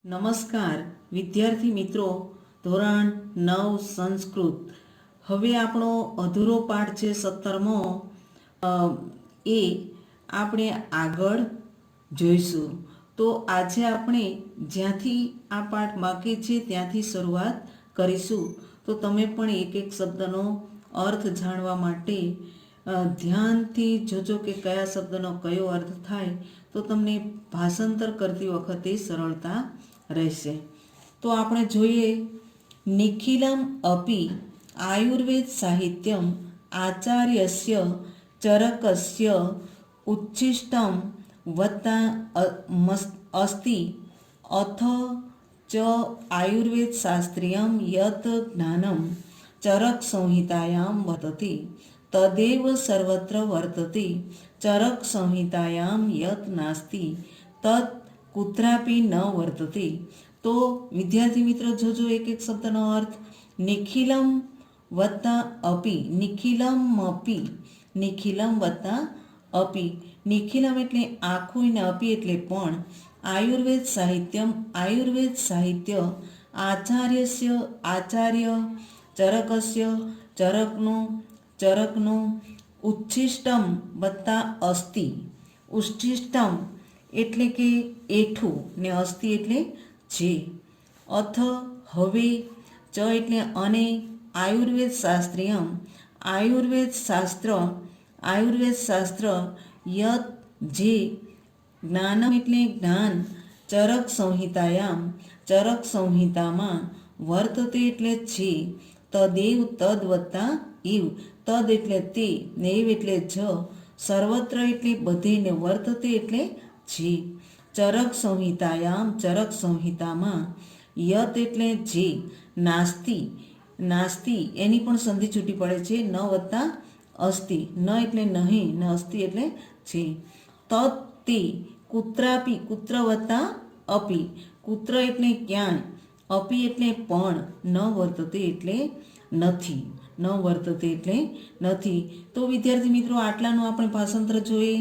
નમસ્કાર વિદ્યાર્થી મિત્રો, ધોરણ 9 સંસ્કૃત. હવે આપણો અધૂરો પાઠ છે 17મો. એ આપણે આગળ જોઈશું. તો આજે આપણે જ્યાંથી આ પાઠ બાકી છે ત્યાંથી શરૂઆત કરીશું. તો તમે પણ એક એક શબ્દનો અર્થ જાણવા માટે ધ્યાનથી જોજો કે કયા શબ્દનો કયો અર્થ થાય, તો તમને ભાષાંતર કરતી વખતે સરળતા રહેશે. તો આપણે જોઈએ, નિખિલમ અપી આયુર્વેદ સાહિત્યમ આચાર્યસ્ય ચરકસ્ય ઉચ્છિષ્ટમ વત્તા અસ્તિ અથ ચ આયુર્વેદ શાસ્ત્રીયમ યત જ્ઞાનમ ચરક સંહિતાયામ વર્તતે તદેવ સર્વત્ર વર્તતે ચરક સંહિતાયામ યત નાસ્તિ તદ કુત્રાપી ન વર્તતે. તો વિદ્યાર્થી મિત્ર જોજો એક એક શબ્દનો અર્થ. નિખિલમ વત્તા અપી, નિખિલમ અપી, નિખિલમ વત્તા અપી. નિખિલમ એટલે આખું ને અપી એટલે પણ. આયુર્વેદ સાહિત્યમ, આયુર્વેદ સાહિત્ય. આચાર્યસ્ય આચાર્ય, ચરકસ્ય ચરકનું, ચરકનું. ઉચ્છિષ્ટમ વત્તા અસ્તિ, ઉચ્છિષ્ટમ એટલે કે એઠું ને અસ્તિ એટલે જે. અથ હવે, ચ એટલે અને. આયુર્વેદ શાસ્ત્રીયમ, આયુર્વેદ શાસ્ત્ર, આયુર્વેદ શાસ્ત્ર. યત જે. જ્ઞાનમ એટલે જ્ઞાન. ચરક સંહિતાયામ, ચરક સંહિતામાં. વર્તતે એટલે છે. તદેવ તદ વત્તા ઇવ, તદ એટલે તે ને એવ એટલે જ. સર્વત્ર એટલે બધે ને વર્તતે એટલે જે. ચરક સંહિતાયામ, ચરક સંહિતામાં. યત એટલે જે. નાસ્તિ, નાસ્તિ એની પણ સંધિ છૂટી પડે છે. ન વત્તા અસ્તિ, ન એટલે નહીં ને અસ્તિ એટલે છે. તત તે. કુત્રાપી, કુત્ર વત્તા અપી, કુત્ર એટલે ક્યાંય, અપી એટલે પણ. ન વર્તતે એટલે નથી, ન વર્તતે એટલે નથી. તો વિદ્યાર્થી મિત્રો, આટલાનું આપણે ભાષાંતર જોઈએ.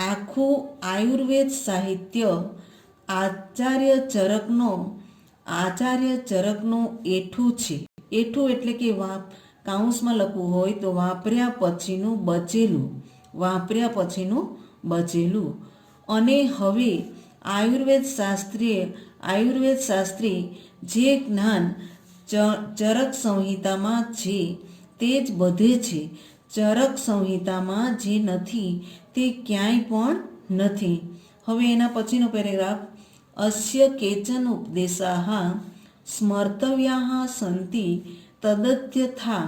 આખું આયુર્વેદ સાહિત્ય આચાર્ય ચરકનો, આચાર્ય ચરકનું એઠું છે. એઠું એટલે કે કાઉન્સમાં લખવું હોય તો વાપર્યા પછીનું બચેલું, વાપર્યા પછીનું બચેલું. અને હવે આયુર્વેદ શાસ્ત્રીય, આયુર્વેદ શાસ્ત્રી જે જ્ઞાન ચરક સંહિતામાં છે તે જ બધે છે. ચરક સંહિતામાં જે નથી તે ક્યાંય પણ નથી. હવે એના પછીનો પેરેગ્રાફ. અસ્ય કેચન ઉપદેશાઃ સ્મર્તવ્યાઃ સંતિ તદન્યથા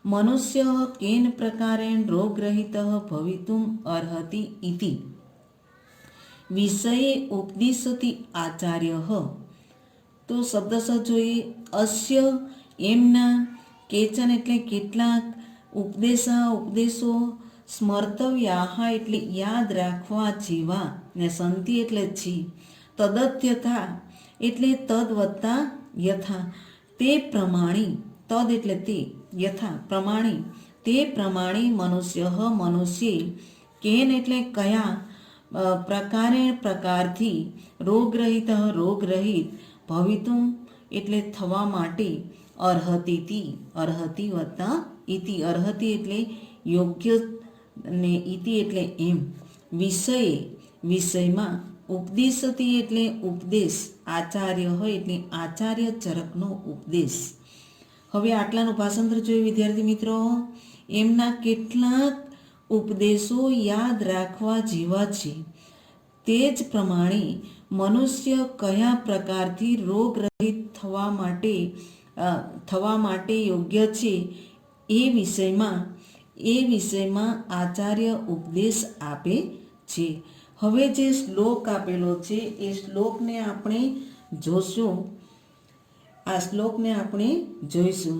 મનુષ્યઃ કેન પ્રકારેણ રોગરહિતઃ ભવિતુમ અર્હતિ ઇતિ વિષયે ઉપદિશતિ આચાર્યઃ. તો શબ્દશ જોઈએ. અસ્ય એમના, કેચન એટલે કેટલાક, ઉપદેશા ઉપદેશો, સ્મર્તવ્યાહ એટલે યાદ રાખવા જેવા ને સંતિ એટલે છે. તદન્યથા એટલે તદ વત્તા યથા, તે પ્રમાણે. તદ એટલે તે, યથા પ્રમાણે, તે પ્રમાણે. મનુષ્ય મનુષ્ય, કેન એટલે કયા, પ્રકારે પ્રકારથી, રોગરહિત રોગરહિત, ભવિતુમ એટલે થવા માટે, અર્હતિથી અર્હતિ વત્તા ઇતિ, અર્હતિ એટલે યોગ્ય ને ઇતિ એટલે એમ. વિષયે વિષયમાં. ઉપદેશતિ એટલે ઉપદેશ, આચાર્ય હોય એટલે આચાર્ય ચરકનો ઉપદેશ. હવે આટલાનું ભાષાંતર જોઈએ વિદ્યાર્થી મિત્રો. એમના કેટલાક ઉપદેશો યાદ રાખવા જેવા છે. તે જ પ્રમાણે મનુષ્ય કયા પ્રકારથી રોગરહિત થવા માટે યોગ્ય છે એ વિષયમાં આચાર્ય ઉપદેશ આપે છે. હવે જે શ્લોક આપેલો છે એ શ્લોકને આપણે જોશું. આ શ્લોકને આપણે જોઈશું.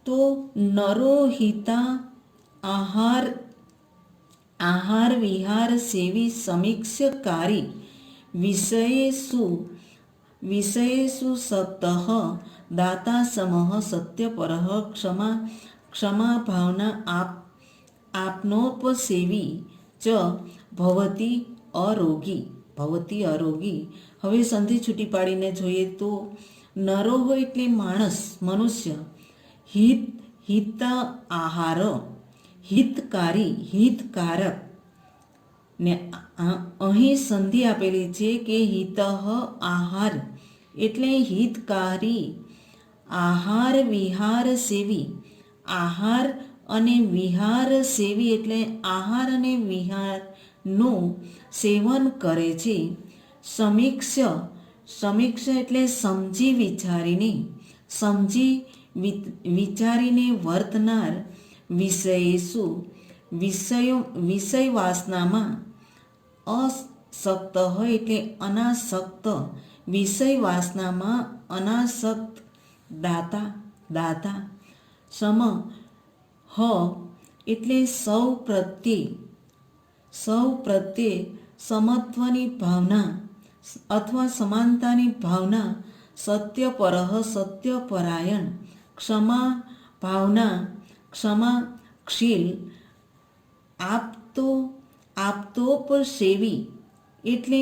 તો નરોહિતા આહાર વિહાર સેવી સમીક્ષકારી વિષયેષુ સક્તઃ દાતા સમઃ સત્યપરઃ ક્ષમા ભાવના આપનોપસેવી ચ ભવતિ અરોગી. ભવતી અરોગી. હવે સંધિ છૂટી પાડીને જોઈએ તો નરો હોય એટલે માણસ, મનુષ્ય. હિત, હિત આહાર, હિતકારી, હિતકારક. ને અહીં સંધિ આપેલી છે કે હિત આહાર એટલે હિતકારી. આહાર વિહાર સેવી, આહાર અને વિહાર સેવી એટલે આહાર અને વિહારનું સેવન કરે છે. સમીક્ષ, સમીક્ષ એટલે સમજી વિચારીને, સમજી વિચારીને વર્તનાર. વિષયેષુ, વિષય વાસનામાં. અસક્ત એટલે અનાસક્ત, વિષય વાસનામાં અનાસક્ત. દાતા, દાતા. સમ, હ એટલે સૌ પ્રત્યે, સૌ પ્રત્યે સમત્વની ભાવના અથવા સમાનતાની ભાવના. સત્યપરઃ, સત્યપરાયણ. ક્ષમા ભાવના, ક્ષમાશીલ. આપતો, આપતોપસેવી એટલે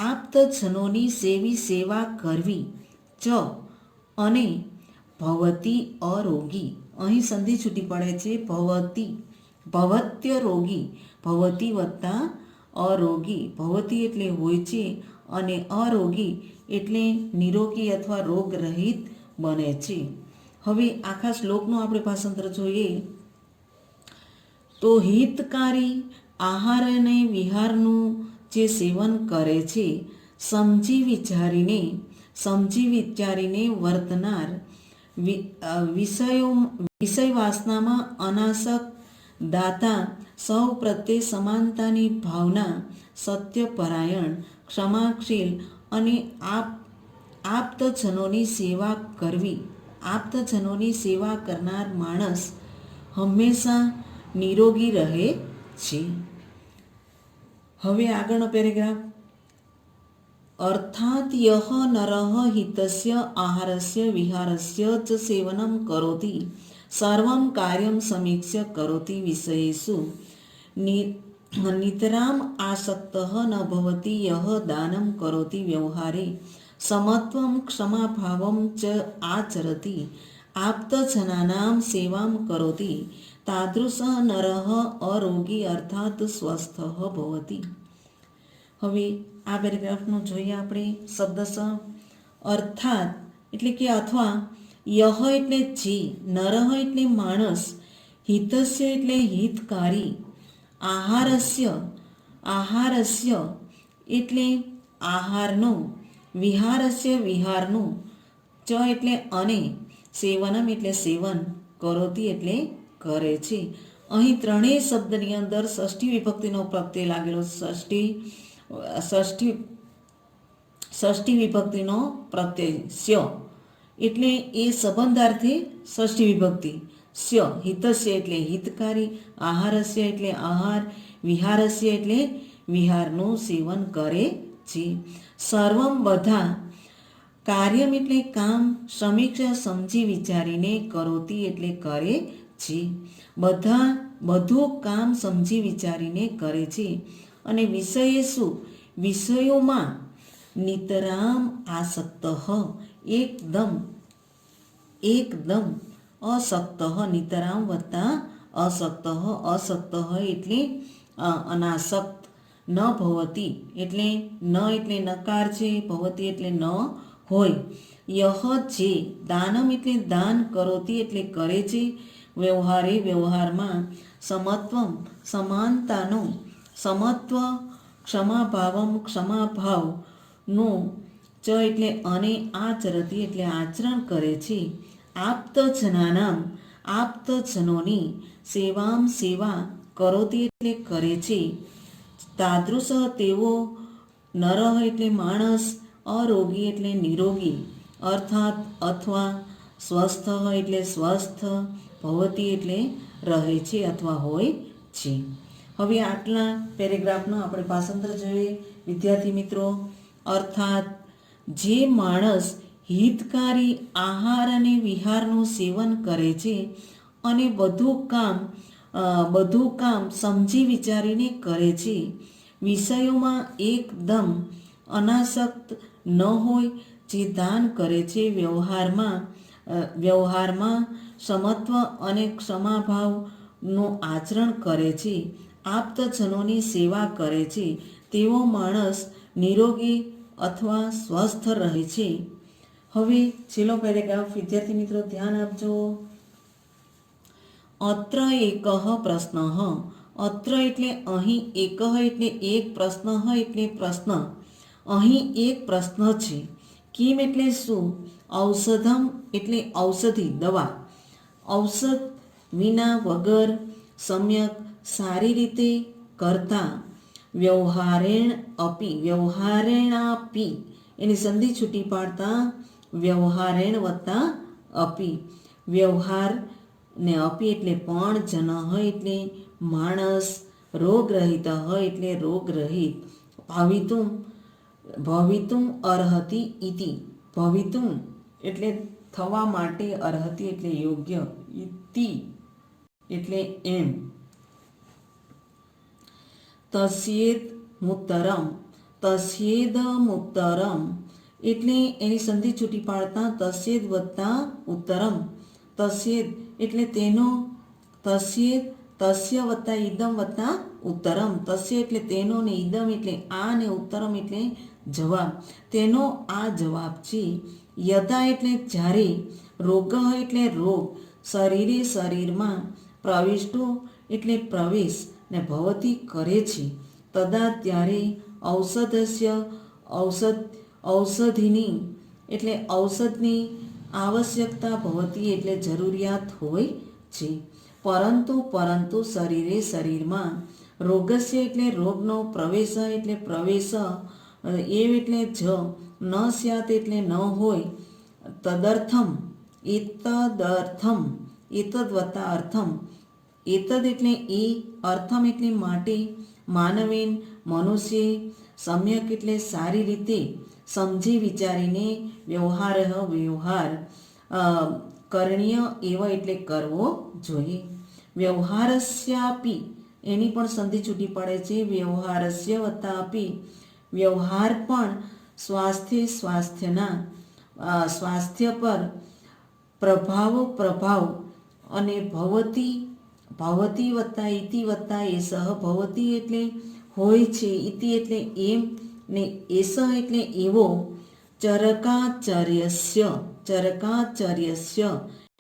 આપ્તજનોની સેવી, સેવા કરવી. ચ અને ભવતી અરોગી. અહીં સંધિ છૂટી પડે છે ભવતી, ભવત્ય રોગી. ભવતી વત્તા અરોગી. ભવતી એટલે હોય છે અને અરોગી એટલે નિરોગી અથવા રોગરહિત બને છે. હવે આખા શ્લોકનું આપણે ભાષાંતર જોઈએ તો હિતકારી આહાર અને વિહારનું જે સેવન કરે છે, સમજી વિચારીને, સમજી વિચારીને વર્તનાર. વિષય વાસનામાં અનાસક્ત. દાતા, સૌ પ્રત્યે સમાનતાની ભાવના. સત્યપરાયણ, ક્ષમાશીલ અને આપ્તજનોની સેવા કરવી. આપ્તજનોની સેવા કરનાર માણસ હંમેશા નિરોગી રહે છે. હવે આગળનો પેરેગ્રાફ. અર્થાત યહ નરઃ હિતસ્ય આહારસ્ય વિહારસ્ય ચ સેવનમ કરોતિ સર્વં કાર્યમ સમીક્ષ્ય કરોતિ વિષયેષુ નિતરામ આસક્તઃ ન ભવતિ યહ દાનમ કરોતિ વ્યવહારે સમત્વમ ક્ષમાભાવમ ચ આચરતિ આપ્તજનાનાં સેવામ કરોતિ તાદૃશઃ નરઃ અરોગી અર્થાત સ્વસ્થઃ ભવતિ. હવે આ પેરેગ્રાફનું જોઈએ આપણે શબ્દશ. અર્થાત એટલે કે અથવા, યહ એટલે જે, નરઃ એટલે માણસ, હિતસ્ય એટલે હિતકારી, આહારસ્ય, આહારસ્ય એટલે આહારનો, વિહારસ્ય વિહારનું, ચ એટલે અને, સેવનમ એટલે સેવન, કરોતિ એટલે કરે છે. અહીં ત્રણેય શબ્દની અંદર ષષ્ઠી વિભક્તિનો પ્રત્યય લાગેલો. ષષ્ઠી વિભક્તિનો પ્રત્યય સ્ય એટલે એ સંબંધાર્થે ષષ્ઠી વિભક્તિ. સ્ય હિતસ્ય એટલે હિતકારી, આહારસ્ય એટલે આહાર, વિહારસ્ય એટલે વિહારનું સેવન કરે છે. સર્વમ બધા, કાર્યમ એટલે કામ, સમીક્ષા સમજી વિચારીને, કરોતી એટલે કરે છે. બધા, બધું કામ સમજી વિચારીને કરે છે. અને વિષયેષુ, વિષયોમાં. નિતરામ આસક્ત, એકદમ, એકદમ. અસક્ત, નિતરામ વત્તા અસક્ત. અસક્ત એટલે અનાસક્ત. ન ભવતી એટલે ન એટલે નકાર છે, ભવતી એટલે ન હોય. યહ જે, દાનમ એટલે દાન, કરોતી એટલે કરે છે, વ્યવહારે વ્યવહારમાં. સમત્વમ સમાનતાનો, સમત્વ. ક્ષમાભાવમ ક્ષમાભાવનું, ચ એટલે અને, આચરતી એટલે આચરણ કરે છે. આપ્તજનાનામ આપ્તજનોની, સેવામ સેવા, કરોતી એટલે કરે છે. તાદૃશ તેઓ, નરઃ એટલે માણસ, અરોગી એટલે નિરોગી, અર્થાત અથવા, સ્વસ્થ એટલે સ્વસ્થ, ભવતી એટલે રહે છે અથવા હોય છે. હવે આટલા પેરેગ્રાફનું આપણે ભાષાંતર જોઈએ વિદ્યાર્થી મિત્રો. અર્થાત જે માણસ હિતકારી આહાર અને વિહારનું સેવન કરે છે અને બધું કામ સમજી વિચારીને કરે છે, વિષયોમાં એકદમ અનાસક્ત ન હોય, જે દાન કરે છે, વ્યવહારમાં સમત્વ અને ક્ષમાભાવનું આચરણ કરે છે, આપ્તજનોની સેવા કરે છે, તેવો માણસ નિરોગી અથવા સ્વસ્થ રહે છે. હવે છેલ્લો પેરેગ્રાફ વિદ્યાર્થી મિત્રો ધ્યાન આપજો. અત્ર એકઃ પ્રશ્ન. અત્ર એટલે અહીં, એકઃ એટલે એક, પ્રશ્ન એટલે પ્રશ્ન. અહીં એક પ્રશ્ન છે. કિમ એટલે શું? ઔષધમ એટલે ઔષધિ, દવા. ઔષધ વિના, વગર, સમ્યક સારી રીતે, કરતા, વ્યવહારેણ અપી, વ્યવહારેણાપી એની સંધિ છૂટી પાડતા વ્યવહારેણ વત્તા અપી. વ્યવહાર ને અપી એટલે પણ, જનઃ એટલે માણસ, રોગરહિત એટલે રોગરહિત, ભવિતુમ અર્હતિ ઇતિ, ભવિતુમ એટલે થવા માટે, અર્હતિ એટલે યોગ્ય, ઇતિ એટલે એમ. તસ્યેદ મુત્તરમ, તસ્યેદ મુત્તરમ એટલે એની સંધિ છૂટી પાડતા તસ્યેદ વત્તા ઉત્તરમ. તસ્યેદ એટલે તેનો, તસ્યેદ તસ્ય વત્તા ઇદમ વત્તા ઉત્તરમ. તસ્ય એટલે તેનો ને ઇદમ એટલે આ ને ઉત્તરમ એટલે જવાબ. તેનો આ જવાબ છે. યદા એટલે જ્યારે, રોગ એટલે રોગ, શરીરે શરીરમાં, પ્રવિષ્ટો એટલે પ્રવેશ ને ભવતી કરે છે, તદા ત્યારે, ઔષધસ્ય ઔષધિની એટલે ઔષધની આવશ્યકતા ભવતી એટલે જરૂરિયાત હોય છે. પરંતુ શરીરે શરીરમાં, રોગસ્ય એટલે રોગનો, પ્રવેશ એટલે પ્રવેશ, એવ એટલે જ, ન સ્યાત એટલે ન હોય, તદર્થમ એતદ વત્તા અર્થમ, એતદ એટલે એ, અર્થમ એટલે માટે, માનવેન મનુષ્ય, સમ્યક એટલે સારી રીતે, સમજી વિચારીને, વ્યવહાર કરણીય એવ એટલે કરવો જોઈએ. વ્યવહારસ્યાપી એની પણ સંધિ છૂટી પડે છે. વ્યવહારસ્ય વત્તા અપી, વ્યવહાર પણ સ્વાસ્થ્ય પર પ્રભાવ અને ભવતી વત્તા ઇતિ વત્તા એસહ, ભવતી એટલે હોય છે, ઇતિ એટલે એમ ને એસહ એટલે એવો, ચરકાચર્યસ્ય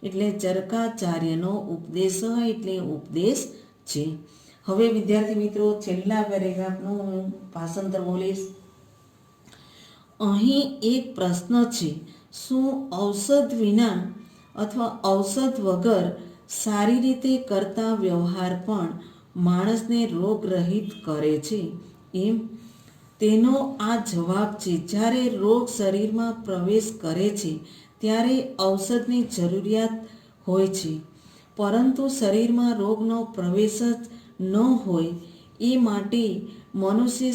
એટલે ચરકાચાર્યનો ઉપદેશ એટલે ઉપદેશ છે. હવે વિદ્યાર્થી મિત્રો છેલ્લા પેરેગ્રાફનું હું ભાષાંતર બોલીશ. અહીં એક પ્રશ્ન છે. શું ઔષધ વિના અથવા ઔષધ વગર સારી રીતે કરતા વ્યવહાર પણ માણસને રોગરહિત કરે છે? એમ. તેનો આ જવાબ છે. જ્યારે રોગ શરીરમાં પ્રવેશ કરે છે ત્યારે ઔષધની જરૂરિયાત હોય છે, પરંતુ શરીરમાં રોગનો પ્રવેશ જ ન હોય, એ માટે મનુષ્ય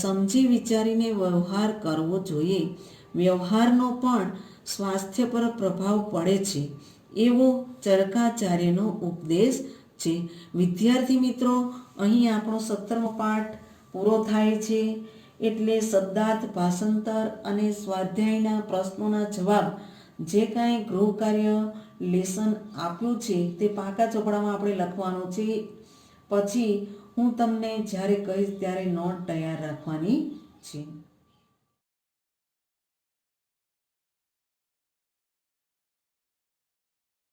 સમજી વિચારીને વ્યવહાર કરવો જોઈએ. વ્યવહારનો પણ સ્વાસ્થ્ય પર પ્રભાવ પડે છે, એવો ચરકાચાર્યનો ઉપદેશ છે. વિદ્યાર્થી મિત્રો, અહીં આપણો 17મો પાઠ પૂરો થાય છે. એટલે શબ્દાર્થ, ભાષાંતર અને સ્વાધ્યાયના પ્રશ્નોના જવાબ, જે કાંઈ ગૃહ કાર્ય લેસન આપ્યું છે તે પાકા ચોપડામાં આપણે લખવાનું છે. પછી હું તમને જ્યારે કહીશ ત્યારે નોટ તૈયાર રાખવાની છે.